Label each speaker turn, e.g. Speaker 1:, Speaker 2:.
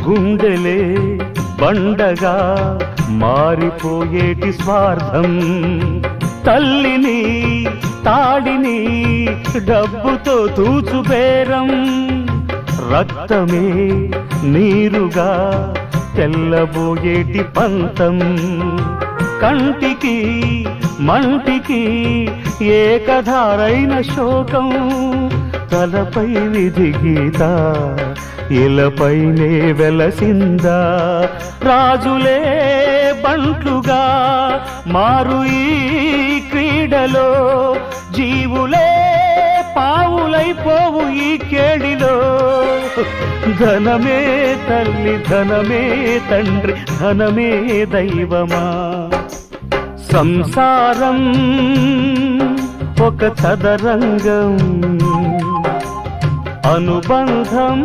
Speaker 1: గుండెలే బండగా మారిపోయేటి స్వార్థం, తల్లిని తాడిని డబ్బుతో తూచుబేరం, రక్తమే నీరుగా తెల్లబోయేటి పంతం, కంటికి మంటికి ఏకధారైన శోకం, తలపై విధి గీత ఇలపైనే వెలసిందా, రాజులే బంట్లుగా మారు ఈ క్రీడలో, జీవులే పావులైపోవు ఈ కేడిలో, ధనమే తల్లి ధనమే తండ్రి ధనమే దైవమా, సంసారం ఒక చదరంగం, అనుబంధం